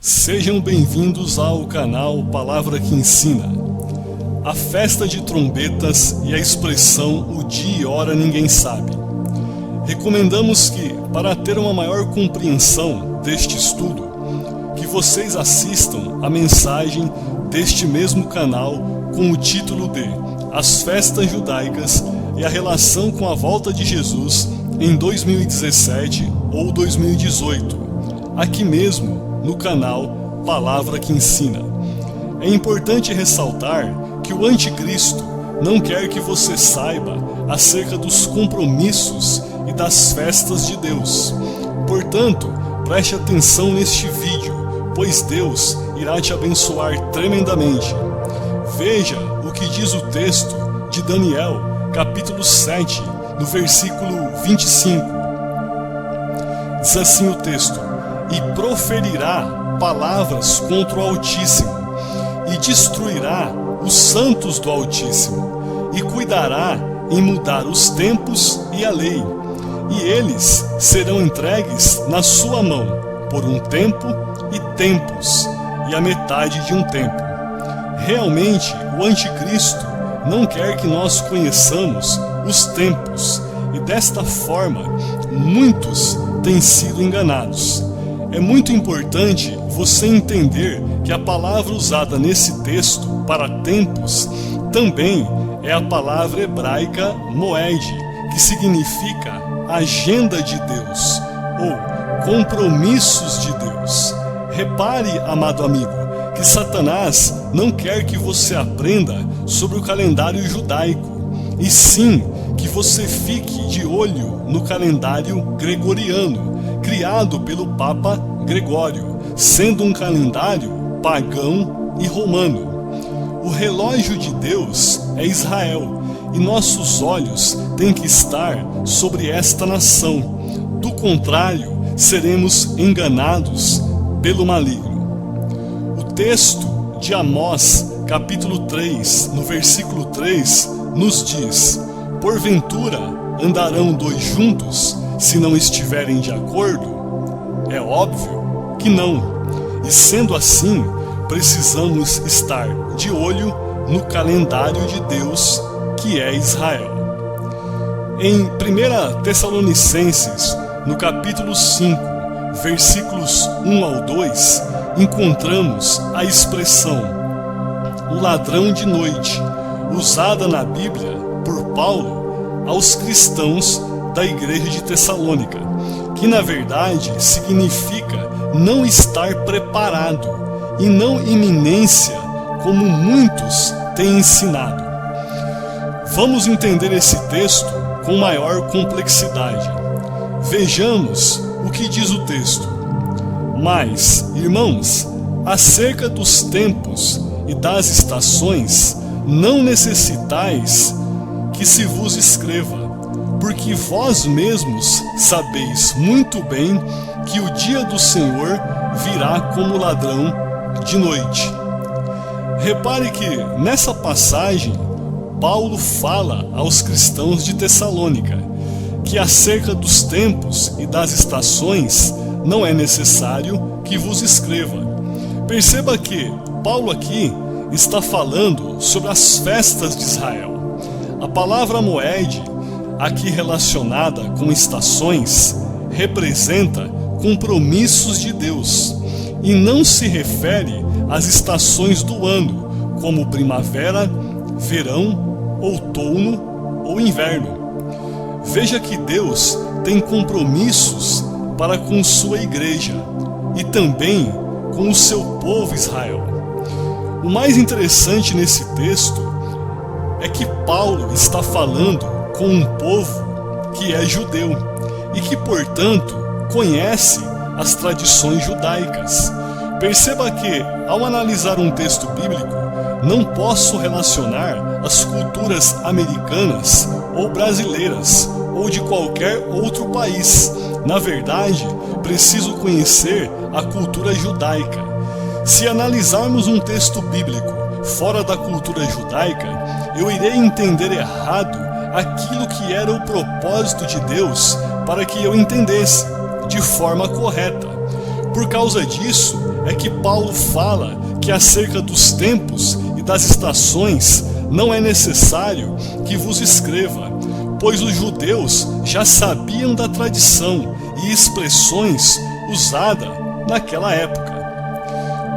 Sejam bem-vindos ao canal Palavra que Ensina. A festa de trombetas e a expressão o dia e hora ninguém sabe. Recomendamos que, para ter uma maior compreensão deste estudo, que vocês assistam a mensagem deste mesmo canal com o título de As Festas Judaicas e a Relação com a Volta de Jesus em 2017 ou 2018, aqui mesmo no canal Palavra que Ensina. É importante ressaltar que o anticristo não quer que você saiba acerca dos compromissos e das festas de Deus. Portanto, preste atenção neste vídeo, pois Deus irá te abençoar tremendamente. Veja o que diz o texto de Daniel, capítulo 7, no versículo 25. Diz assim o texto: E proferirá palavras contra o Altíssimo, e destruirá os santos do Altíssimo, e cuidará em mudar os tempos e a lei, e eles serão entregues na sua mão, por um tempo e tempos, e a metade de um tempo. Realmente, o anticristo não quer que nós conheçamos os tempos, e desta forma, muitos têm sido enganados. É muito importante você entender que a palavra usada nesse texto para tempos também é a palavra hebraica moed, que significa agenda de Deus ou compromissos de Deus. Repare, amado amigo, que Satanás não quer que você aprenda sobre o calendário judaico, e sim que você fique de olho no calendário gregoriano, criado pelo Papa Gregório, sendo um calendário pagão e romano. O relógio de Deus é Israel, e nossos olhos têm que estar sobre esta nação. Do contrário, seremos enganados pelo maligno. O texto de Amós, capítulo 3, no versículo 3, nos diz: Porventura andarão dois juntos, se não estiverem de acordo? É óbvio que não. E sendo assim, precisamos estar de olho no calendário de Deus, que é Israel. Em 1 Tessalonicenses, no capítulo 5, versículos 1 ao 2, encontramos a expressão o ladrão de noite, usada na Bíblia por Paulo aos cristãos da igreja de Tessalônica, que na verdade significa não estar preparado e não iminência, como muitos têm ensinado. Vamos entender esse texto com maior complexidade. Vejamos o que diz o texto. Mas, irmãos, acerca dos tempos e das estações, não necessitais que se vos escreva, porque vós mesmos sabeis muito bem que o dia do Senhor virá como ladrão de noite. Repare que nessa passagem, Paulo fala aos cristãos de Tessalônica que acerca dos tempos e das estações não é necessário que vos escreva. Perceba que Paulo aqui está falando sobre as festas de Israel. A palavra moed, aqui relacionada com estações, representa compromissos de Deus e não se refere às estações do ano, como primavera, verão, outono ou inverno. Veja que Deus tem compromissos para com sua igreja e também com o seu povo Israel. O mais interessante nesse texto é que Paulo está falando com um povo que é judeu e que, portanto, conhece as tradições judaicas. Perceba que, ao analisar um texto bíblico, não posso relacionar as culturas americanas ou brasileiras ou de qualquer outro país. Na verdade, preciso conhecer a cultura judaica. Se analisarmos um texto bíblico fora da cultura judaica, eu irei entender errado aquilo que era o propósito de Deus para que eu entendesse de forma correta. Por causa disso, é que Paulo fala que acerca dos tempos e das estações não é necessário que vos escreva, pois os judeus já sabiam da tradição e expressões usadas naquela época.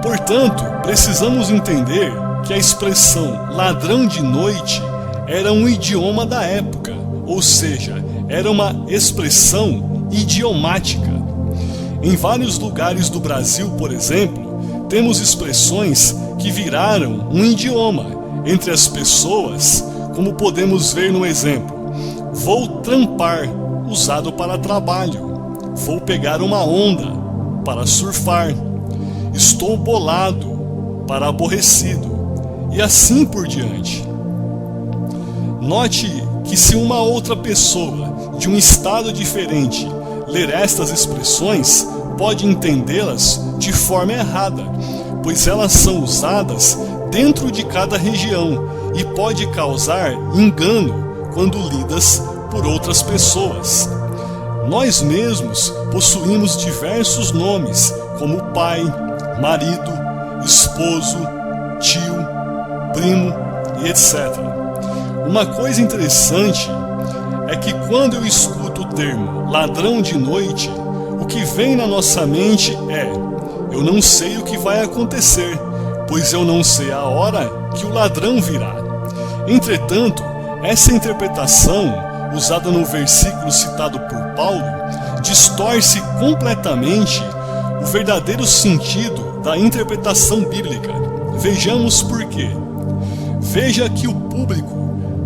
Portanto, precisamos entender que a expressão ladrão de noite era um idioma da época, ou seja, era uma expressão idiomática. Em vários lugares do Brasil, por exemplo, temos expressões que viraram um idioma entre as pessoas, como podemos ver no exemplo: vou trampar, usado para trabalho; vou pegar uma onda, para surfar; estou bolado, para aborrecido, e assim por diante. Note que se uma outra pessoa de um estado diferente ler estas expressões, pode entendê-las de forma errada, pois elas são usadas dentro de cada região e pode causar engano quando lidas por outras pessoas. Nós mesmos possuímos diversos nomes, como pai, marido, esposo, tio, primo e etc. Uma coisa interessante é que quando eu escuto o termo ladrão de noite, o que vem na nossa mente é: eu não sei o que vai acontecer, pois eu não sei a hora que o ladrão virá. Entretanto, essa interpretação, usada no versículo citado por Paulo, distorce completamente o verdadeiro sentido da interpretação bíblica. Vejamos por quê. Veja que o público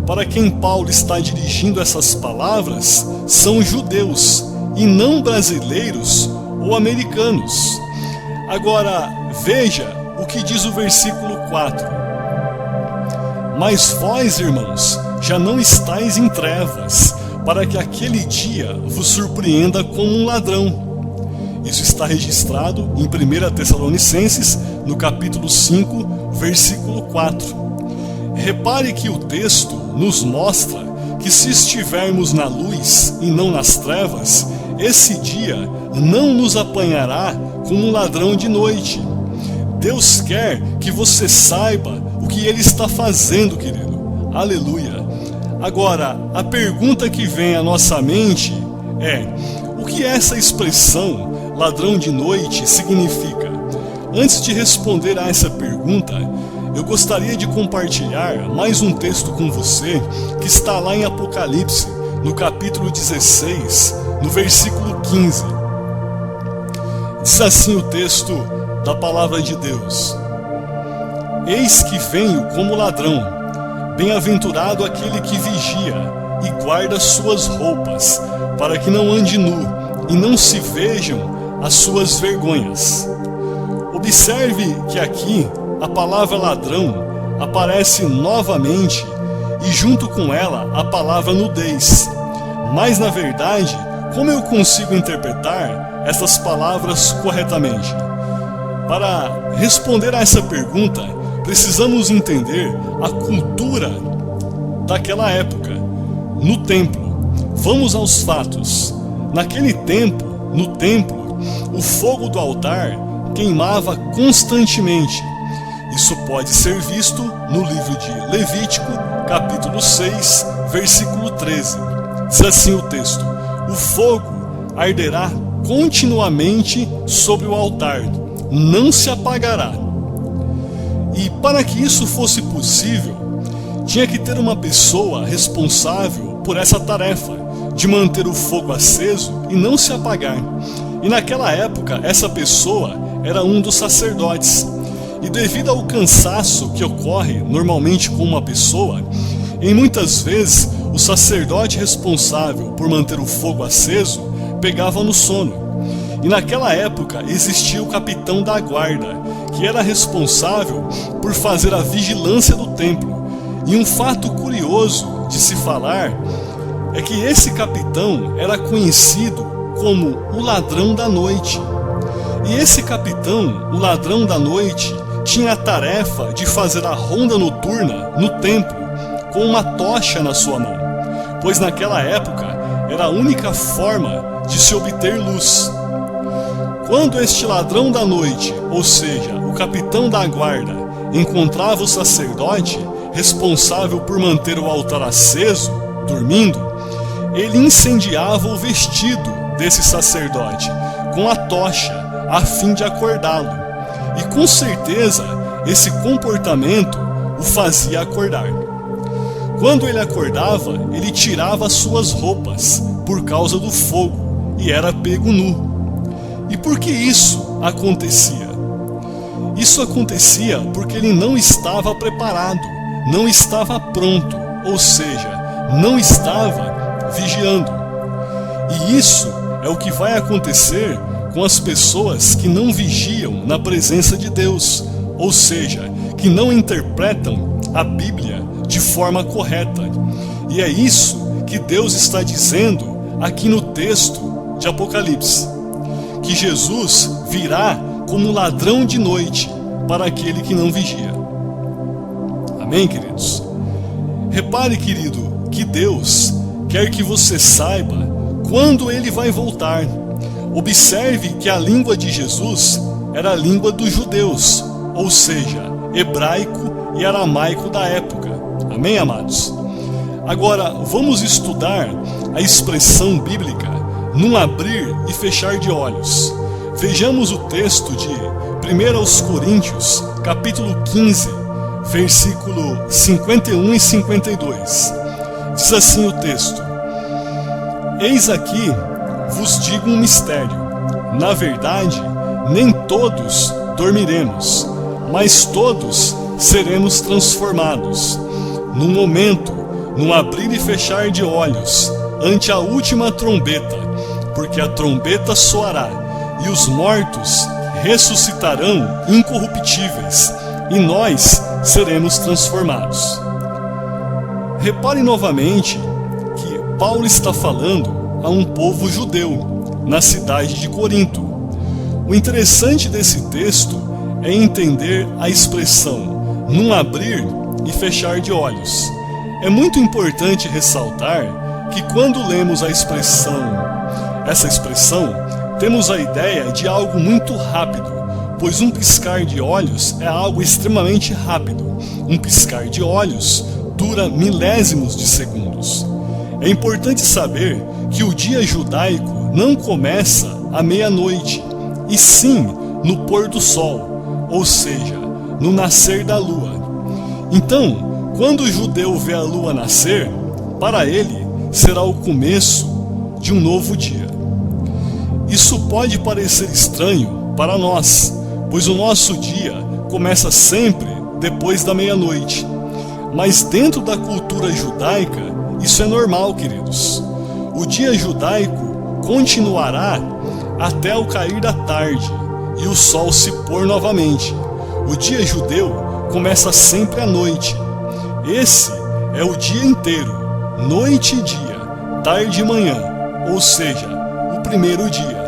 para quem Paulo está dirigindo essas palavras são judeus e não brasileiros ou americanos. Agora, veja o que diz o versículo 4. Mas vós, irmãos, já não estáis em trevas, para que aquele dia vos surpreenda como um ladrão. Isso está registrado em 1 Tessalonicenses, no capítulo 5, versículo 4. Repare que o texto nos mostra que se estivermos na luz e não nas trevas, esse dia não nos apanhará como um ladrão de noite. Deus quer que você saiba o que Ele está fazendo, querido. Aleluia! Agora, a pergunta que vem à nossa mente é: o que essa expressão ladrão de noite significa? Antes de responder a essa pergunta, eu gostaria de compartilhar mais um texto com você que está lá em Apocalipse, no capítulo 16, no versículo 15. Diz assim o texto da palavra de Deus: Eis que venho como ladrão, bem-aventurado aquele que vigia e guarda suas roupas, para que não ande nu e não se vejam as suas vergonhas. Observe que aqui a palavra ladrão aparece novamente e junto com ela a palavra nudez. Mas na verdade, como eu consigo interpretar essas palavras corretamente? Para responder a essa pergunta, precisamos entender a cultura daquela época, no templo. Vamos aos fatos. Naquele tempo, no templo, o fogo do altar queimava constantemente. Isso pode ser visto no livro de Levítico, capítulo 6, versículo 13. Diz assim o texto: o fogo arderá continuamente sobre o altar, não se apagará. E para que isso fosse possível, tinha que ter uma pessoa responsável por essa tarefa, de manter o fogo aceso e não se apagar. E naquela época, essa pessoa era um dos sacerdotes. E devido ao cansaço que ocorre normalmente com uma pessoa, em muitas vezes o sacerdote responsável por manter o fogo aceso pegava no sono. E naquela época existia o capitão da guarda, que era responsável por fazer a vigilância do templo. E um fato curioso de se falar é que esse capitão era conhecido como o ladrão da noite. E esse capitão, o ladrão da noite, tinha a tarefa de fazer a ronda noturna no templo com uma tocha na sua mão, pois naquela época era a única forma de se obter luz. Quando este ladrão da noite, ou seja, o capitão da guarda, encontrava o sacerdote responsável por manter o altar aceso, dormindo, ele incendiava o vestido desse sacerdote com a tocha, a fim de acordá-lo. E com certeza esse comportamento o fazia acordar. Quando ele acordava, ele tirava as suas roupas por causa do fogo e era pego nu. E por que isso acontecia? Isso acontecia porque ele não estava preparado, não estava pronto, ou seja, não estava vigiando. E isso é o que vai acontecer com as pessoas que não vigiam na presença de Deus, ou seja, que não interpretam a Bíblia de forma correta. E é isso que Deus está dizendo aqui no texto de Apocalipse, que Jesus virá como ladrão de noite para aquele que não vigia. Amém, queridos? Repare, querido, que Deus quer que você saiba quando Ele vai voltar. Observe que a língua de Jesus era a língua dos judeus, ou seja, hebraico e aramaico da época. Amém, amados? Agora, vamos estudar a expressão bíblica num abrir e fechar de olhos. Vejamos o texto de 1 Coríntios, capítulo 15, versículo 51 e 52. Diz assim o texto: Eis aqui vos digo um mistério. Na verdade, nem todos dormiremos, mas todos seremos transformados, num momento, num abrir e fechar de olhos, ante a última trombeta, porque a trombeta soará, e os mortos ressuscitarão incorruptíveis, e nós seremos transformados. Repare novamente que Paulo está falando a um povo judeu, na cidade de Corinto. O interessante desse texto é entender a expressão num abrir e fechar de olhos. É muito importante ressaltar que quando lemos essa expressão, temos a ideia de algo muito rápido, pois um piscar de olhos é algo extremamente rápido. Um piscar de olhos dura milésimos de segundos. É importante saber que o dia judaico não começa à meia-noite, e sim no pôr do sol, ou seja, no nascer da lua. Então, quando o judeu vê a lua nascer, para ele será o começo de um novo dia. Isso pode parecer estranho para nós, pois o nosso dia começa sempre depois da meia-noite. Mas dentro da cultura judaica, isso é normal, queridos. O dia judaico continuará até o cair da tarde e o sol se pôr novamente. O dia judeu começa sempre à noite. Esse é o dia inteiro, noite e dia, tarde e manhã, ou seja, o primeiro dia.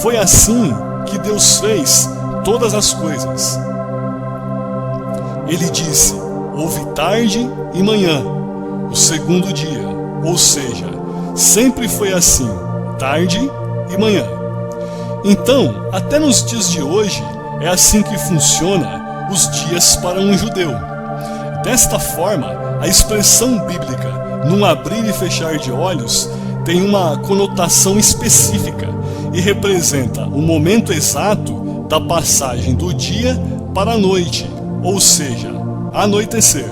Foi assim que Deus fez todas as coisas. Ele disse: houve tarde e manhã, o segundo dia, ou seja, sempre foi assim, tarde e manhã. Então, até nos dias de hoje, é assim que funciona os dias para um judeu. Desta forma, a expressão bíblica, num abrir e fechar de olhos, tem uma conotação específica e representa o momento exato da passagem do dia para a noite, ou seja, anoitecer.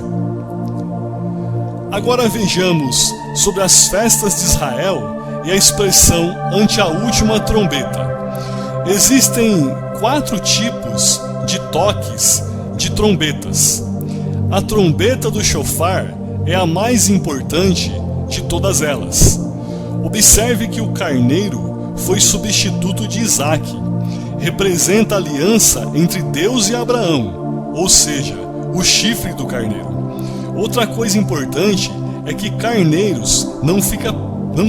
Agora vejamos sobre as festas de Israel e a expressão ante a última trombeta. Existem 4 tipos de toques de trombetas. A trombeta do shofar é a mais importante de todas elas. Observe que o carneiro foi substituto de Isaac. Representa a aliança entre Deus e Abraão, ou seja, o chifre do carneiro. Outra coisa importante é que carneiros não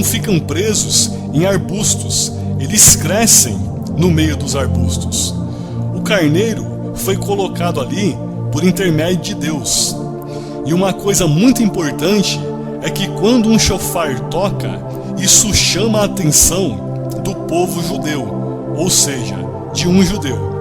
ficam presos em arbustos, eles crescem no meio dos arbustos. O carneiro foi colocado ali por intermédio de Deus. E uma coisa muito importante é que quando um shofar toca, isso chama a atenção do povo judeu, ou seja, de um judeu.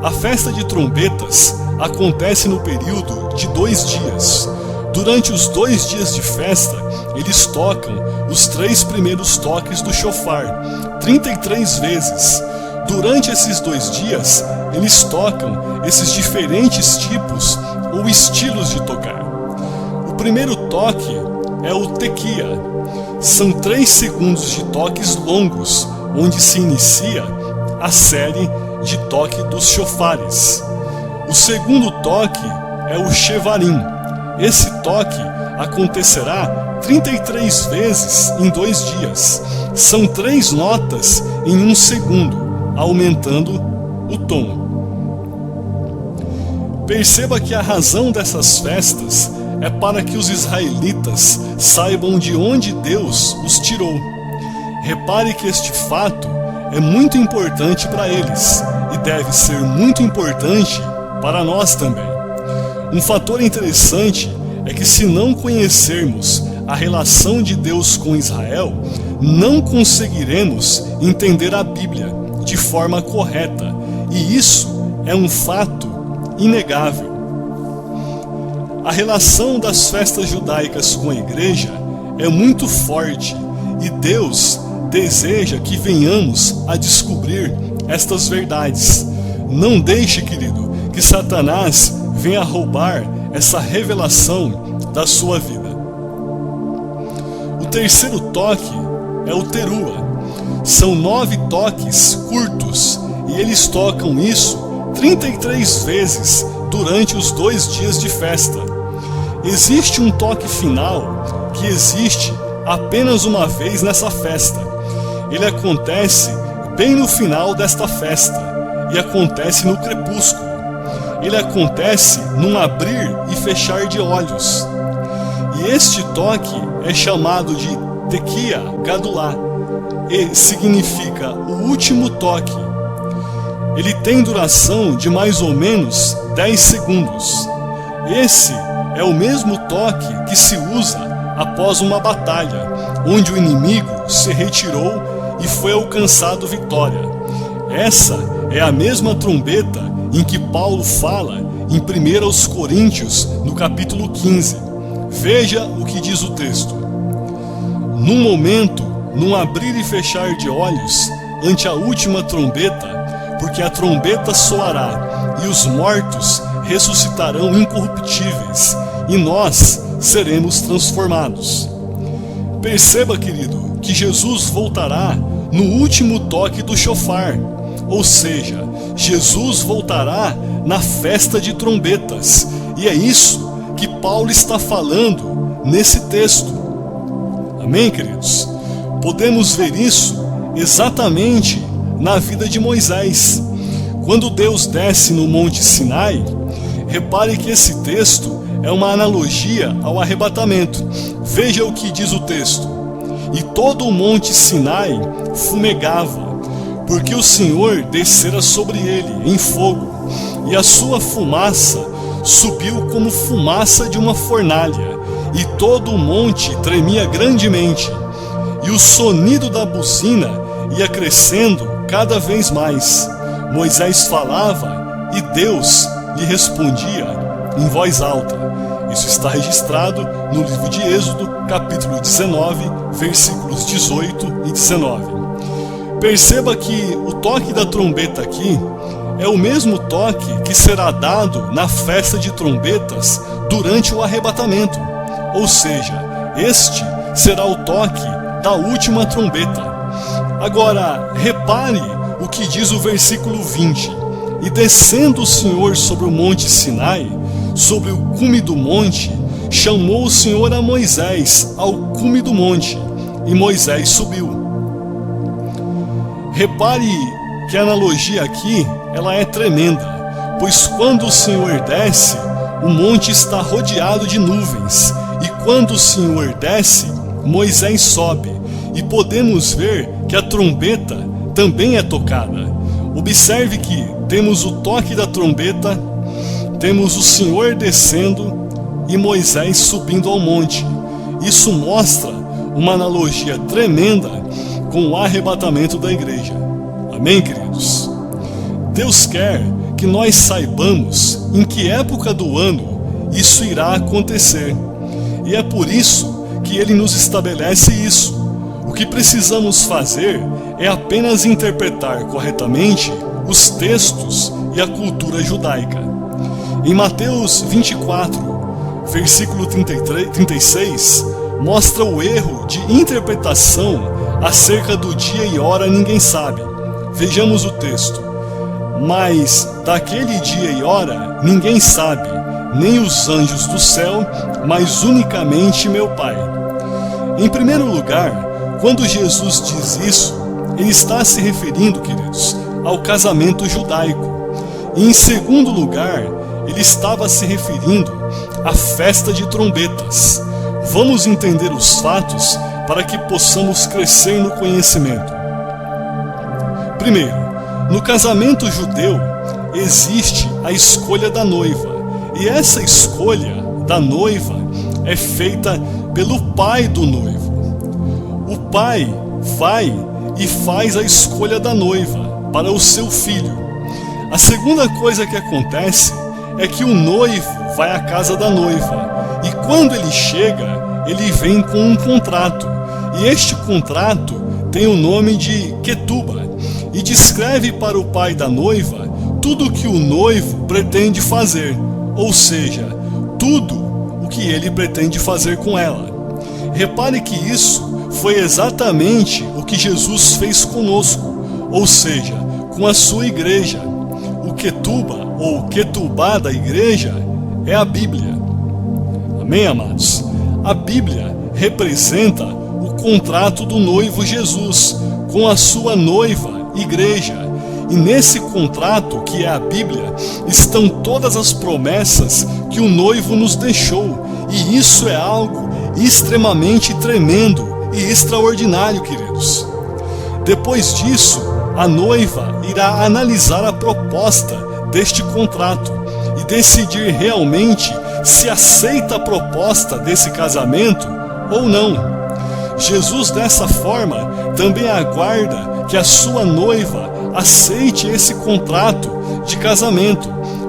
A festa de trombetas acontece no período de 2 dias. Durante os 2 dias de festa, eles tocam os 3 primeiros toques do shofar, 33 vezes. Durante esses 2 dias, eles tocam esses diferentes tipos ou estilos de tocar. O primeiro toque é o tequia. São 3 segundos de toques longos, onde se inicia a série de toque dos shofares. O segundo toque é o shevarim. Esse toque acontecerá 33 vezes em 2 dias. São 3 notas em 1 segundo, aumentando o tom. Perceba que a razão dessas festas é para que os israelitas saibam de onde Deus os tirou. Repare que este fato é muito importante para eles e deve ser muito importante para nós também. Um fator interessante é que, se não conhecermos a relação de Deus com Israel, não conseguiremos entender a Bíblia de forma correta, e isso é um fato inegável. A relação das festas judaicas com a igreja é muito forte e Deus deseja que venhamos a descobrir estas verdades. Não deixe, querido, que Satanás venha roubar essa revelação da sua vida. O terceiro toque é o teruah. São 9 toques curtos e eles tocam isso 33 vezes durante os 2 dias de festa. Existe um toque final que existe apenas uma vez nessa festa. Ele acontece bem no final desta festa e acontece no crepúsculo. Ele acontece num abrir e fechar de olhos. E este toque é chamado de tequia gadulá e significa o último toque. Ele tem duração de mais ou menos 10 segundos. Esse é o mesmo toque que se usa após uma batalha, onde o inimigo se retirou e foi alcançado vitória. Essa é a mesma trombeta em que Paulo fala em 1 Coríntios, no capítulo 15. Veja o que diz o texto. Num momento, num abrir e fechar de olhos, ante a última trombeta, porque a trombeta soará e os mortos ressuscitarão incorruptíveis, e nós seremos transformados. Perceba, querido, que Jesus voltará no último toque do shofar, ou seja, Jesus voltará na festa de trombetas, e é isso que Paulo está falando nesse texto. Amém, queridos? Podemos ver isso exatamente na vida de Moisés. Quando Deus desce no Monte Sinai, repare que esse texto é uma analogia ao arrebatamento. Veja o que diz o texto. E todo o Monte Sinai fumegava, porque o Senhor descera sobre ele em fogo, e a sua fumaça subiu como fumaça de uma fornalha, e todo o monte tremia grandemente, e o sonido da buzina ia crescendo cada vez mais. Moisés falava e Deus lhe respondia em voz alta. Isso está registrado no livro de Êxodo, capítulo 19, versículos 18 e 19. Perceba que o toque da trombeta aqui é o mesmo toque que será dado na festa de trombetas durante o arrebatamento. Ou seja, este será o toque da última trombeta. Agora, repare o que diz o versículo 20. E descendo o Senhor sobre o monte Sinai, sobre o cume do monte, chamou o Senhor a Moisés ao cume do monte, e Moisés subiu. Repare que a analogia aqui, ela é tremenda, pois quando o Senhor desce, o monte está rodeado de nuvens, e quando o Senhor desce, Moisés sobe, e podemos ver que a trombeta também é tocada. Observe que temos o toque da trombeta, temos o Senhor descendo e Moisés subindo ao monte. Isso mostra uma analogia tremenda com o arrebatamento da igreja. Amém, queridos? Deus quer que nós saibamos em que época do ano isso irá acontecer. E é por isso que Ele nos estabelece isso. O que precisamos fazer é apenas interpretar corretamente os textos e a cultura judaica. Em Mateus 24, versículo 36, mostra o erro de interpretação acerca do dia e hora ninguém sabe. Vejamos o texto. Mas daquele dia e hora ninguém sabe, nem os anjos do céu, mas unicamente meu Pai. Em primeiro lugar, quando Jesus diz isso, Ele está se referindo, queridos, ao casamento judaico. E em segundo lugar, Ele estava se referindo à festa de trombetas. Vamos entender os fatos para que possamos crescer no conhecimento. Primeiro, no casamento judeu existe a escolha da noiva, e essa escolha da noiva é feita pelo pai do noivo. O pai vai e faz a escolha da noiva para o seu filho. A segunda coisa que acontece é que o noivo vai à casa da noiva, e quando ele chega, ele vem com um contrato, e este contrato tem o nome de Ketuba, e descreve para o pai da noiva tudo o que o noivo pretende fazer, ou seja, tudo o que ele pretende fazer com ela. Repare que isso foi exatamente o que Jesus fez conosco, ou seja, com a sua igreja. O Ketuba ou Ketubá da igreja é a Bíblia. Amém, amados? A Bíblia representa o contrato do noivo Jesus com a sua noiva, igreja. E nesse contrato, que é a Bíblia, estão todas as promessas que o noivo nos deixou. E isso é algo extremamente tremendo e extraordinário, queridos. Depois disso, a noiva irá analisar a proposta deste contrato e decidir realmente se aceita a proposta desse casamento ou não. Jesus, dessa forma, também aguarda que a sua noiva aceite esse contrato de casamento,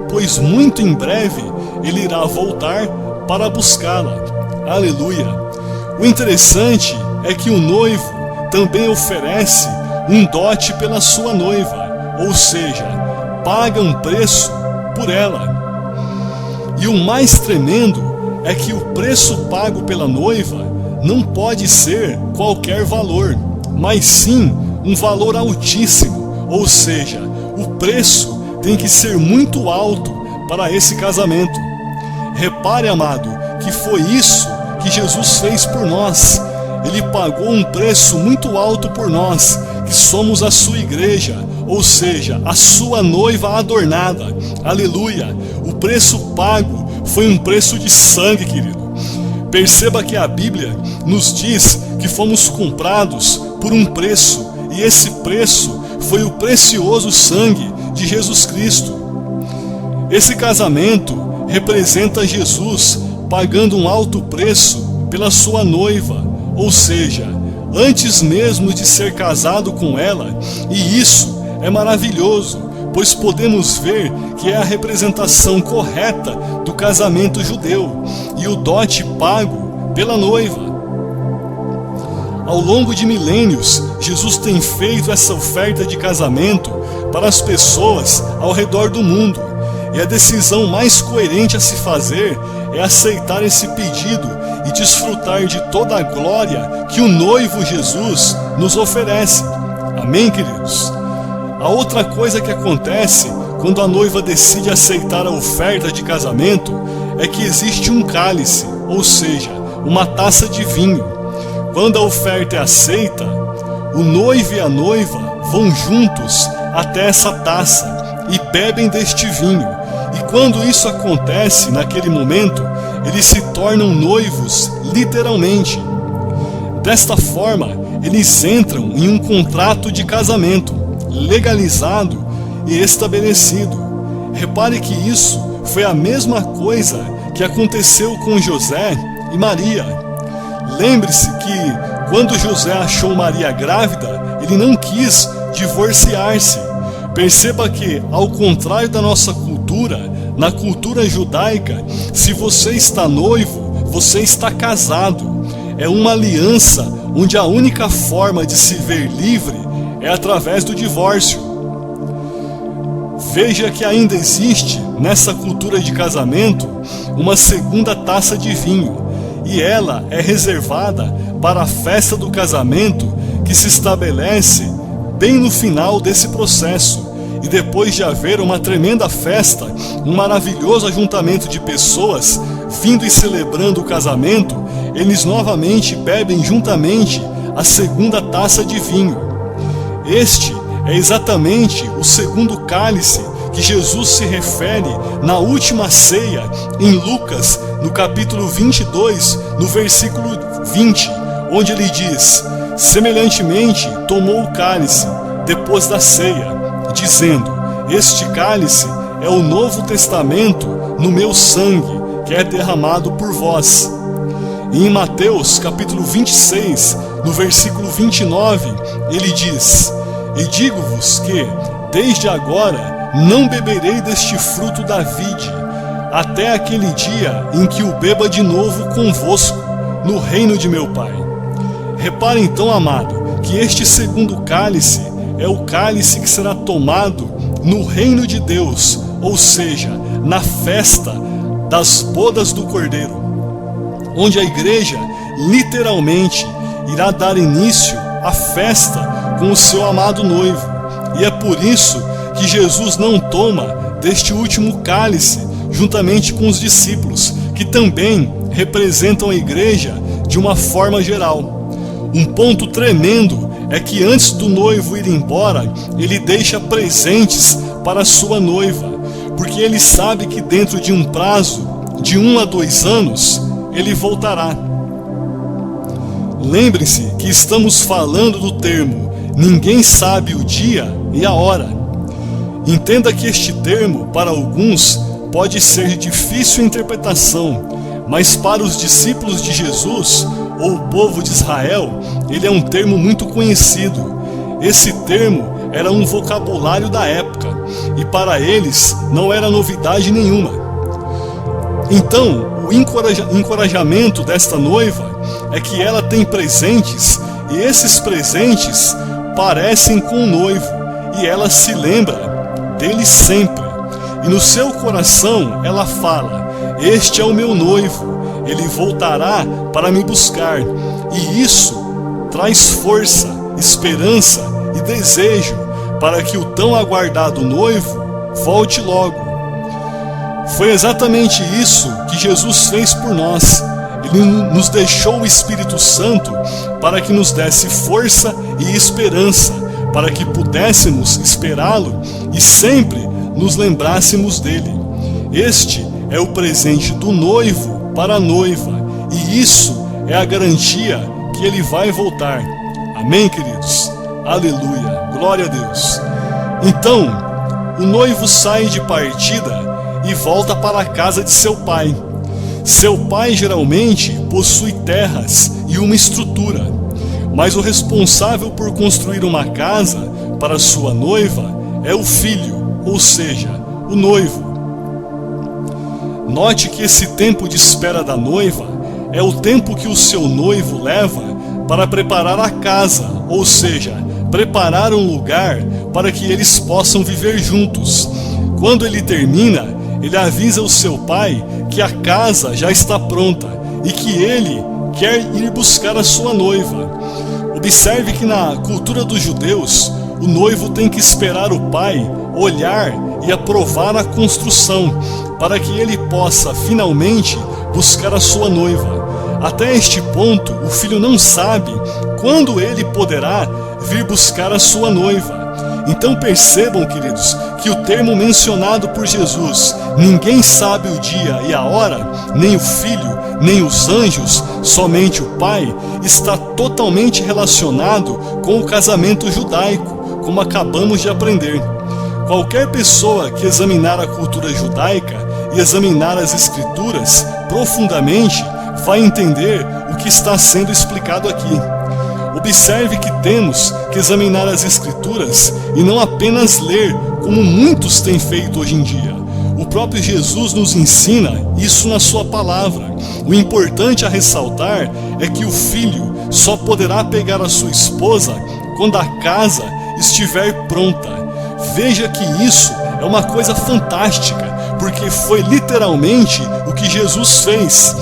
pois muito em breve ele irá voltar para buscá-la. Aleluia! O interessante é que o noivo também oferece um dote pela sua noiva, ou seja, paga um preço por ela. E o mais tremendo é que o preço pago pela noiva não pode ser qualquer valor, mas sim um valor altíssimo, ou seja, o preço tem que ser muito alto para esse casamento. Repare, amado, que foi isso que Jesus fez por nós. Ele pagou um preço muito alto por nós, que somos a sua igreja, ou seja, a sua noiva adornada. Aleluia! O preço pago foi um preço de sangue, querido. Perceba que a Bíblia nos diz que fomos comprados por um preço, e esse preço foi o precioso sangue de Jesus Cristo. Esse casamento representa Jesus pagando um alto preço pela sua noiva, ou seja, antes mesmo de ser casado com ela, e isso é maravilhoso, pois podemos ver que é a representação correta do casamento judeu e o dote pago pela noiva. Ao longo de milênios, Jesus tem feito essa oferta de casamento para as pessoas ao redor do mundo, e a decisão mais coerente a se fazer é aceitar esse pedido e desfrutar de toda a glória que o noivo Jesus nos oferece. Amém, queridos? A outra coisa que acontece quando a noiva decide aceitar a oferta de casamento é que existe um cálice, ou seja, uma taça de vinho. Quando a oferta é aceita, o noivo e a noiva vão juntos até essa taça e bebem deste vinho. E quando isso acontece, naquele momento, eles se tornam noivos, literalmente. Desta forma, eles entram em um contrato de casamento, legalizado e estabelecido. Repare que isso foi a mesma coisa que aconteceu com José e Maria. Lembre-se que, quando José achou Maria grávida, ele não quis divorciar-se, Perceba que, ao contrário da nossa cultura, na cultura judaica, se você está noivo, você está casado. É uma aliança onde a única forma de se ver livre é através do divórcio. Veja que ainda existe, nessa cultura de casamento, uma segunda taça de vinho, e ela é reservada para a festa do casamento que se estabelece bem no final desse processo. E depois de haver uma tremenda festa, um maravilhoso ajuntamento de pessoas vindo e celebrando o casamento, eles novamente bebem juntamente a segunda taça de vinho. Este é exatamente o segundo cálice que Jesus se refere na última ceia em Lucas, no capítulo 22, no versículo 20, onde ele diz: semelhantemente tomou o cálice depois da ceia, dizendo: este cálice é o Novo Testamento no meu sangue, que é derramado por vós. E em Mateus capítulo 26, no versículo 29, ele diz: e digo-vos que, desde agora, não beberei deste fruto da vide, até aquele dia em que o beba de novo convosco, no reino de meu Pai. Repare então, amado, que este segundo cálice é o cálice que será tomado no reino de Deus, ou seja, na festa das bodas do Cordeiro, onde a igreja literalmente irá dar início à festa com o seu amado noivo. E é por isso que Jesus não toma deste último cálice juntamente com os discípulos, que também representam a igreja de uma forma geral. Um ponto tremendo é que antes do noivo ir embora, ele deixa presentes para a sua noiva, porque ele sabe que dentro de um prazo de 1 a 2 anos, ele voltará. Lembre-se que estamos falando do termo "ninguém sabe o dia e a hora". Entenda que este termo, para alguns, pode ser de difícil interpretação, mas para os discípulos de Jesus, ou o povo de Israel, ele é um termo muito conhecido. Esse termo era um vocabulário da época, e para eles não era novidade nenhuma. Então, o encorajamento desta noiva é que ela tem presentes, e esses presentes parecem com o noivo, e ela se lembra dele sempre. E no seu coração ela fala: este é o meu noivo, ele voltará para me buscar. E isso traz força, esperança e desejo para que o tão aguardado noivo volte logo. Foi exatamente isso que Jesus fez por nós. Ele nos deixou o Espírito Santo para que nos desse força e esperança, para que pudéssemos esperá-lo e sempre nos lembrássemos dele. Este é o presente do noivo para a noiva, e isso é a garantia que ele vai voltar. Amém, queridos? Aleluia, glória a Deus. Então, o noivo sai de partida e volta para a casa de seu pai. Seu pai geralmente possui terras e uma estrutura, mas o responsável por construir uma casa para sua noiva é o filho, ou seja, o noivo. Note que esse tempo de espera da noiva é o tempo que o seu noivo leva para preparar a casa, ou seja, preparar um lugar para que eles possam viver juntos. Quando ele termina, ele avisa o seu pai que a casa já está pronta e que ele quer ir buscar a sua noiva. Observe que na cultura dos judeus, o noivo tem que esperar o pai olhar e aprovar a construção, para que ele possa finalmente buscar a sua noiva. Até este ponto, o filho não sabe quando ele poderá vir buscar a sua noiva. Então percebam, queridos, que o termo mencionado por Jesus, ninguém sabe o dia e a hora, nem o filho, nem os anjos, somente o pai, está totalmente relacionado com o casamento judaico, como acabamos de aprender. Qualquer pessoa que examinar a cultura judaica e examinar as escrituras profundamente vai entender o que está sendo explicado aqui. Observe que temos que examinar as Escrituras e não apenas ler, como muitos têm feito hoje em dia. O próprio Jesus nos ensina isso na sua palavra. O importante a ressaltar é que o filho só poderá pegar a sua esposa quando a casa estiver pronta. Veja que isso é uma coisa fantástica, porque foi literalmente o que Jesus fez.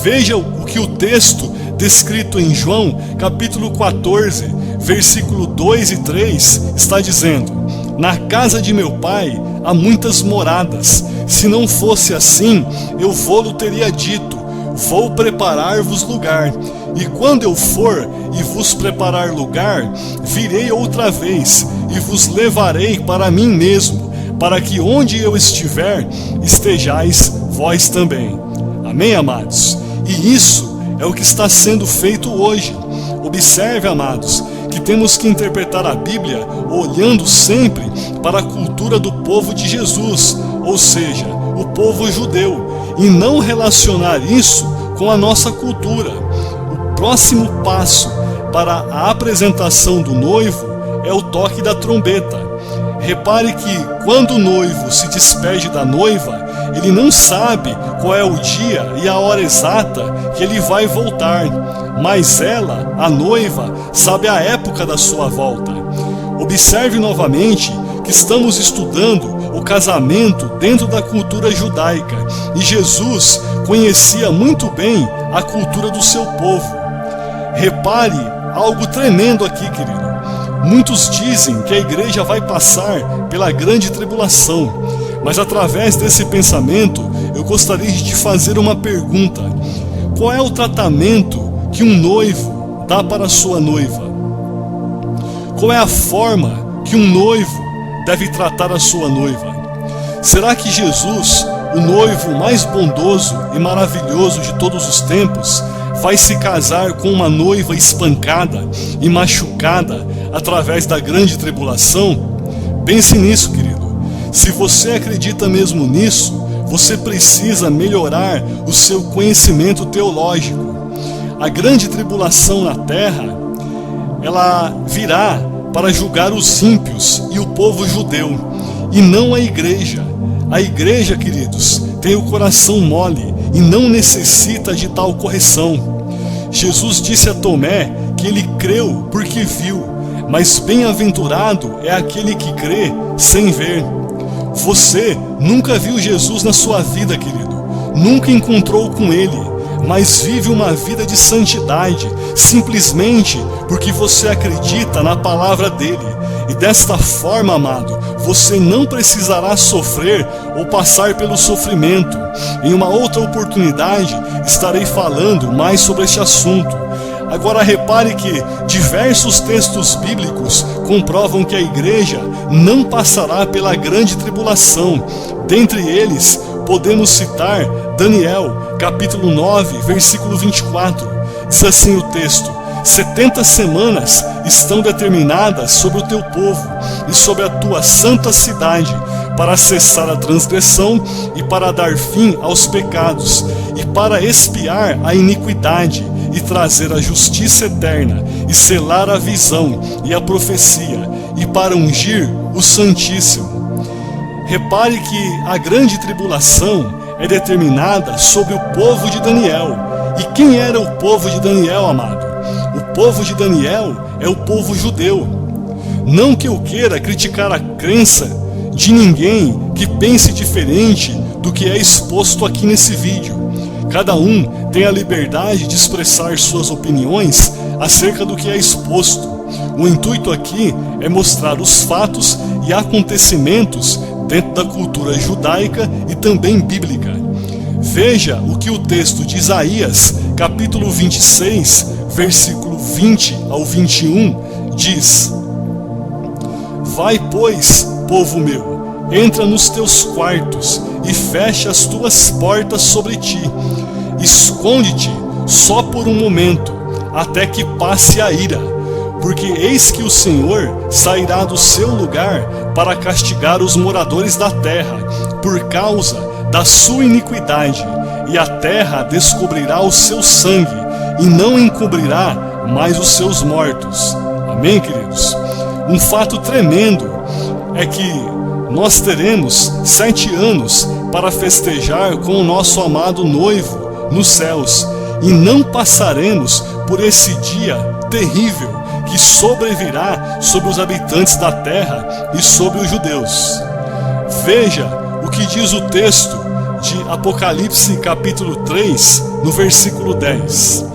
Veja o que o texto descrito em João, capítulo 14, versículo 2 e 3, está dizendo: na casa de meu pai há muitas moradas. Se não fosse assim, eu vou-lo teria dito: vou preparar-vos lugar. E quando eu for e vos preparar lugar, virei outra vez e vos levarei para mim mesmo, para que onde eu estiver, estejais vós também. Amém, amados? E isso é o que está sendo feito hoje. Observe, amados, que temos que interpretar a Bíblia olhando sempre para a cultura do povo de Jesus, ou seja, o povo judeu, e não relacionar isso com a nossa cultura. O próximo passo para a apresentação do noivo é o toque da trombeta. Repare que quando o noivo se despede da noiva, ele não sabe qual é o dia e a hora exata que ele vai voltar, mas ela, a noiva, sabe a época da sua volta. Observe novamente que estamos estudando o casamento dentro da cultura judaica, e Jesus conhecia muito bem a cultura do seu povo. Repare algo tremendo aqui, querido. Muitos dizem que a igreja vai passar pela grande tribulação, mas através desse pensamento eu gostaria de te fazer uma pergunta: qual é o tratamento que um noivo dá para a sua noiva? Qual é a forma que um noivo deve tratar a sua noiva? Será que Jesus, o noivo mais bondoso e maravilhoso de todos os tempos, vai se casar com uma noiva espancada e machucada através da grande tribulação? Pense nisso, querido. Se você acredita mesmo nisso, você precisa melhorar o seu conhecimento teológico. A grande tribulação na terra, ela virá para julgar os ímpios e o povo judeu, e não a igreja. A igreja, queridos, tem o coração mole e não necessita de tal correção. Jesus disse a Tomé que ele creu porque viu, mas bem-aventurado é aquele que crê sem ver. Você nunca viu Jesus na sua vida, querido, nunca encontrou com ele, mas vive uma vida de santidade, simplesmente porque você acredita na palavra dele. E desta forma, amado, você não precisará sofrer ou passar pelo sofrimento. Em uma outra oportunidade, estarei falando mais sobre este assunto. Agora repare que diversos textos bíblicos comprovam que a igreja não passará pela grande tribulação. Dentre eles, podemos citar Daniel, capítulo 9, versículo 24. Diz assim o texto: 70 semanas estão determinadas sobre o teu povo e sobre a tua santa cidade, para cessar a transgressão e para dar fim aos pecados, e para expiar a iniquidade, e trazer a justiça eterna, e selar a visão e a profecia, e para ungir o Santíssimo. Repare que a grande tribulação é determinada sobre o povo de Daniel. E quem era o povo de Daniel, amado? O povo de Daniel é o povo judeu. Não que eu queira criticar a crença de ninguém que pense diferente do que é exposto aqui nesse vídeo. Cada um tem a liberdade de expressar suas opiniões acerca do que é exposto. O intuito aqui é mostrar os fatos e acontecimentos dentro da cultura judaica e também bíblica. Veja o que o texto de Isaías, capítulo 26, versículo 20 ao 21, diz: Vai, pois, povo meu, entra nos teus quartos e fecha as tuas portas sobre ti. Esconde-te só por um momento, até que passe a ira, porque eis que o Senhor sairá do seu lugar para castigar os moradores da terra, por causa da sua iniquidade, e a terra descobrirá o seu sangue, e não encobrirá mais os seus mortos. Amém, queridos? Um fato tremendo é que nós teremos 7 anos para festejar com o nosso amado noivo nos céus, e não passaremos por esse dia terrível que sobrevirá sobre os habitantes da terra e sobre os judeus. Veja o que diz o texto de Apocalipse capítulo 3, no versículo 10.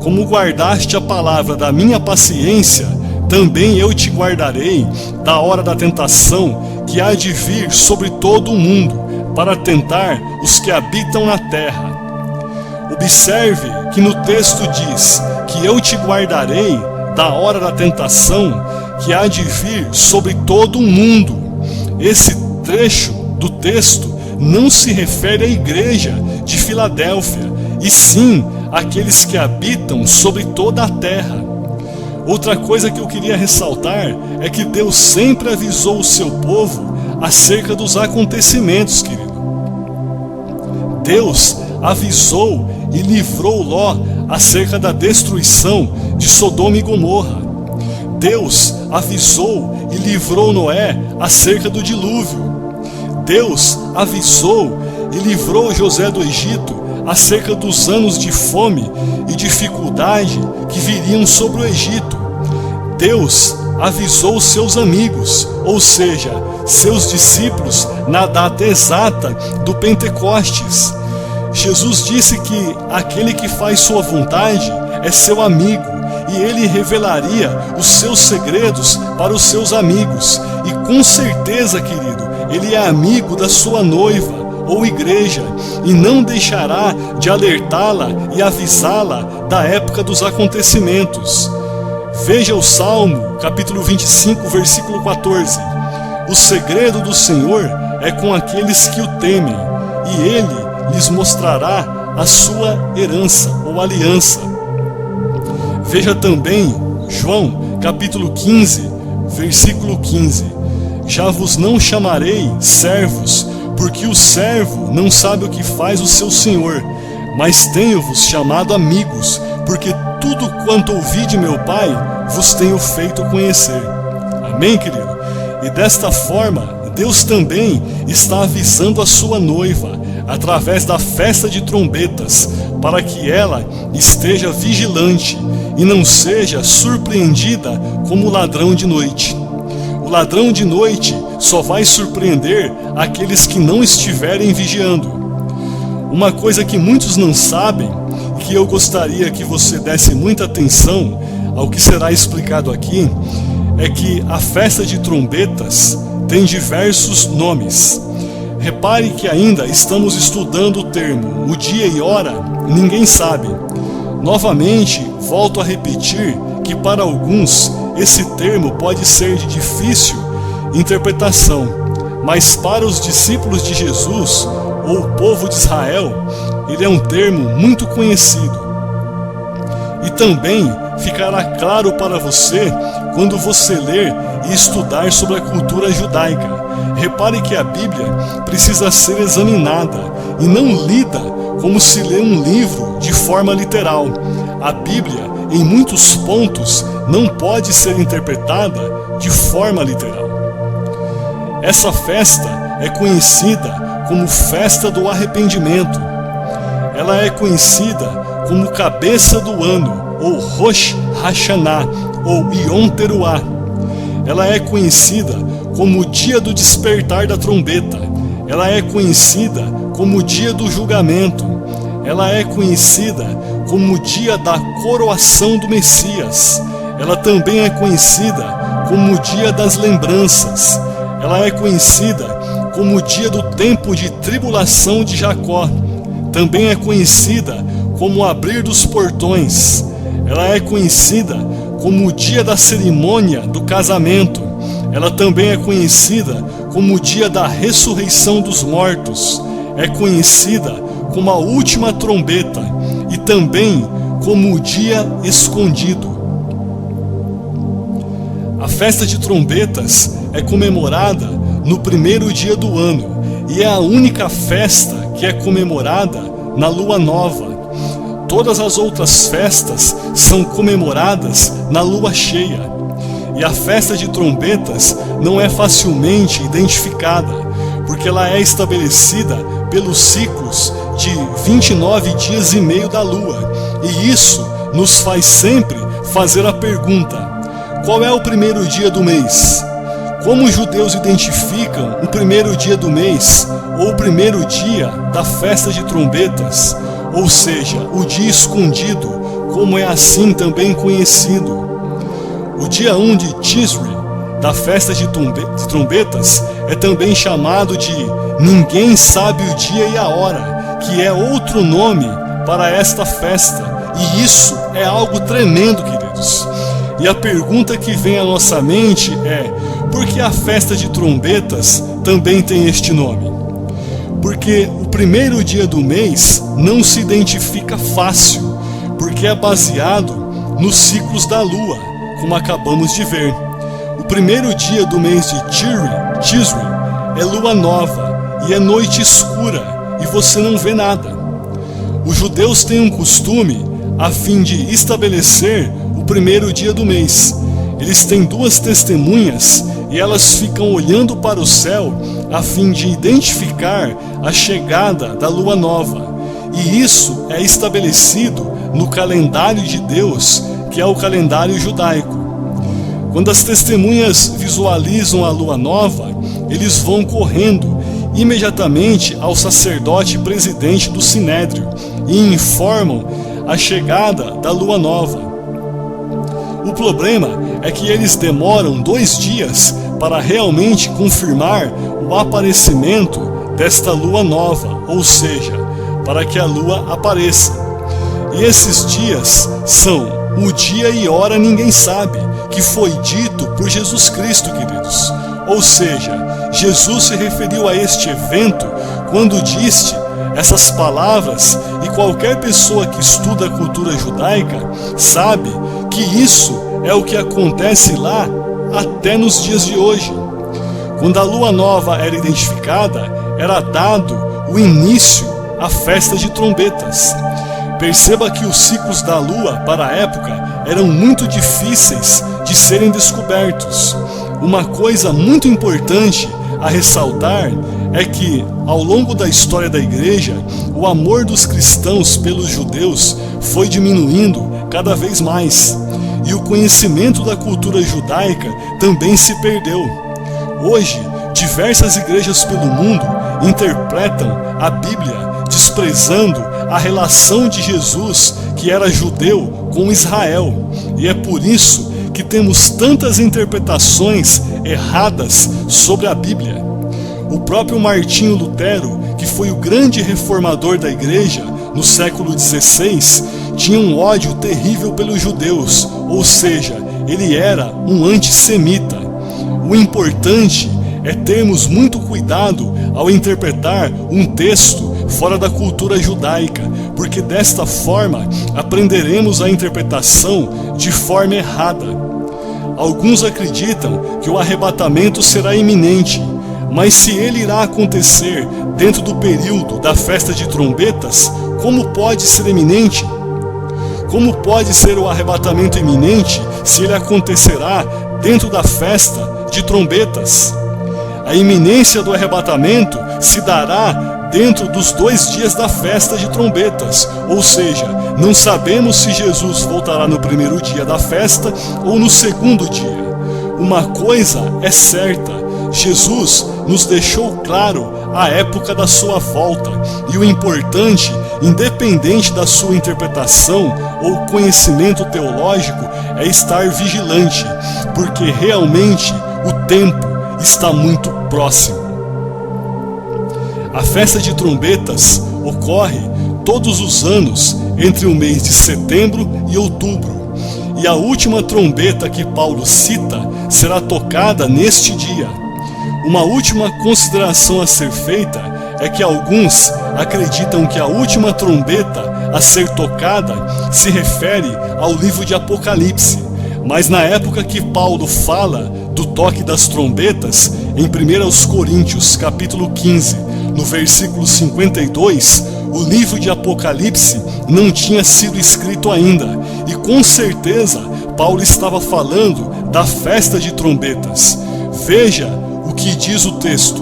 Como guardaste a palavra da minha paciência, também eu te guardarei da hora da tentação que há de vir sobre todo o mundo, para tentar os que habitam na terra. Observe que no texto diz que eu te guardarei da hora da tentação que há de vir sobre todo o mundo. Esse trecho do texto não se refere à igreja de Filadélfia, e sim àqueles que habitam sobre toda a terra. Outra coisa que eu queria ressaltar é que Deus sempre avisou o seu povo acerca dos acontecimentos, querido. Deus avisou e livrou Ló acerca da destruição de Sodoma e Gomorra. Deus avisou e livrou Noé acerca do dilúvio. Deus avisou e livrou José do Egito acerca dos anos de fome e dificuldade que viriam sobre o Egito. Deus avisou seus amigos, ou seja, seus discípulos, na data exata do Pentecostes. Jesus disse que aquele que faz sua vontade é seu amigo, e ele revelaria os seus segredos para os seus amigos. E com certeza, querido, ele é amigo da sua noiva ou igreja, e não deixará de alertá-la e avisá-la da época dos acontecimentos. Veja o Salmo, capítulo 25, versículo 14. O segredo do Senhor é com aqueles que o temem, e ele lhes mostrará a sua herança ou aliança. Veja também João, capítulo 15, versículo 15. Já vos não chamarei servos, porque o servo não sabe o que faz o seu senhor, mas tenho-vos chamado amigos, porque tudo quanto ouvi de meu Pai vos tenho feito conhecer. Amém, querido? E desta forma, Deus também está avisando a sua noiva, através da festa de trombetas, para que ela esteja vigilante e não seja surpreendida como o ladrão de noite. O ladrão de noite só vai surpreender aqueles que não estiverem vigiando. Uma coisa que muitos não sabem, que eu gostaria que você desse muita atenção ao que será explicado aqui, é que a festa de trombetas tem diversos nomes. Repare que ainda estamos estudando o termo, o dia e hora, ninguém sabe. Novamente, volto a repetir que para alguns esse termo pode ser de difícil interpretação, mas para os discípulos de Jesus, ou o povo de Israel, ele é um termo muito conhecido. E também ficará claro para você quando você ler e estudar sobre a cultura judaica. Repare que a Bíblia precisa ser examinada e não lida como se lê um livro de forma literal. A Bíblia, em muitos pontos, não pode ser interpretada de forma literal. Essa festa é conhecida como Festa do Arrependimento. Ela é conhecida como Cabeça do Ano, ou Rosh Hashanah, ou Yom Teruah. Ela é conhecida como o Dia do Despertar da Trombeta. Ela é conhecida como o Dia do Julgamento. Ela é conhecida como o Dia da Coroação do Messias. Ela também é conhecida como o Dia das Lembranças. Ela é conhecida como o Dia do Tempo de Tribulação de Jacó. Também é conhecida como o Abrir dos Portões. Ela é conhecida como o Dia da Cerimônia do Casamento. Ela também é conhecida como o Dia da Ressurreição dos Mortos. É conhecida como a Última Trombeta e também como o Dia Escondido. A festa de trombetas é comemorada no primeiro dia do ano e é a única festa que é comemorada na lua nova. todas as outras festas são comemoradas na lua cheia. E a festa de trombetas não é facilmente identificada, porque ela é estabelecida pelos ciclos de 29 dias e meio da lua. E isso nos faz sempre fazer a pergunta: qual é o primeiro dia do mês? Como os judeus identificam o primeiro dia do mês, ou o primeiro dia da festa de trombetas, ou seja, o dia escondido, como é assim também conhecido? O dia 1 de Tisri, da festa de trombetas, é também chamado de Ninguém Sabe o Dia e a Hora, que é outro nome para esta festa. E isso é algo tremendo, queridos. E a pergunta que vem à nossa mente é: por que a festa de trombetas também tem este nome? Porque o primeiro dia do mês não se identifica fácil, porque é baseado nos ciclos da lua, como acabamos de ver. O primeiro dia do mês de Tisri é lua nova e é noite escura e você não vê nada. Os judeus têm um costume a fim de estabelecer o primeiro dia do mês. Eles têm duas testemunhas e elas ficam olhando para o céu a fim de identificar a chegada da lua nova. E isso é estabelecido no calendário de Deus, que é o calendário judaico. Quando as testemunhas visualizam a lua nova, eles vão correndo imediatamente ao sacerdote presidente do Sinédrio e informam a chegada da lua nova. O problema é que eles demoram 2 dias para realmente confirmar o aparecimento desta lua nova, ou seja, para que a lua apareça. E esses dias são o dia e hora ninguém sabe, que foi dito por Jesus Cristo, queridos. Ou seja, Jesus se referiu a este evento quando disse essas palavras, e qualquer pessoa que estuda a cultura judaica sabe que isso é o que acontece lá até nos dias de hoje. Quando a lua nova era identificada, era dado o início à festa de trombetas. Perceba que os ciclos da lua para a época eram muito difíceis de serem descobertos. Uma coisa muito importante a ressaltar é que, ao longo da história da igreja, o amor dos cristãos pelos judeus foi diminuindo cada vez mais, e o conhecimento da cultura judaica também se perdeu. Hoje, diversas igrejas pelo mundo interpretam a Bíblia desprezando a relação de Jesus, que era judeu, com Israel, e é por isso que temos tantas interpretações erradas sobre a Bíblia. O próprio Martinho Lutero, que foi o grande reformador da igreja no século XVI, tinha um ódio terrível pelos judeus, ou seja, ele era um antissemita. O importante é termos muito cuidado ao interpretar um texto fora da cultura judaica, porque desta forma aprenderemos a interpretação de forma errada. Alguns acreditam que o arrebatamento será iminente, mas se ele irá acontecer dentro do período da festa de trombetas, como pode ser iminente? Como pode ser o arrebatamento iminente se ele acontecerá dentro da festa de trombetas? A iminência do arrebatamento se dará dentro dos 2 dias da festa de trombetas, ou seja, não sabemos se Jesus voltará no primeiro dia da festa ou no segundo dia. Uma coisa é certa: Jesus nos deixou claro a época da sua volta, e o importante, independente da sua interpretação ou conhecimento teológico, é estar vigilante, porque realmente o tempo está muito próximo. A festa de trombetas ocorre todos os anos entre o mês de setembro e outubro, e a última trombeta que Paulo cita será tocada neste dia. Uma última consideração a ser feita é que alguns acreditam que a última trombeta a ser tocada se refere ao livro de Apocalipse, mas na época que Paulo fala do toque das trombetas, em 1 Coríntios capítulo 15, no versículo 52, o livro de Apocalipse não tinha sido escrito ainda, e com certeza Paulo estava falando da festa de trombetas. Veja o que diz o texto: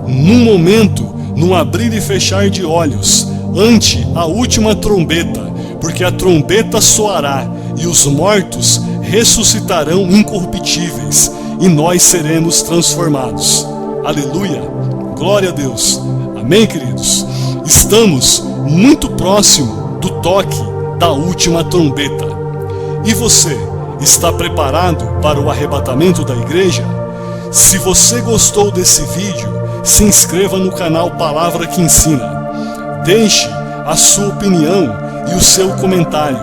num momento, num abrir e fechar de olhos, ante a última trombeta, porque a trombeta soará, e os mortos ressuscitarão incorruptíveis, e nós seremos transformados. Aleluia! Glória a Deus! Amém, queridos? Estamos muito próximo do toque da última trombeta. E você, está preparado para o arrebatamento da igreja? Se você gostou desse vídeo, se inscreva no canal Palavra que Ensina. Deixe a sua opinião e o seu comentário.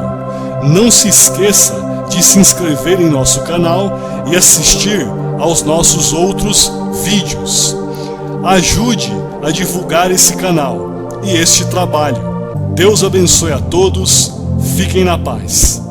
Não se esqueça de se inscrever em nosso canal e assistir aos nossos outros vídeos. Ajude a divulgar esse canal e este trabalho. Deus abençoe a todos. Fiquem na paz.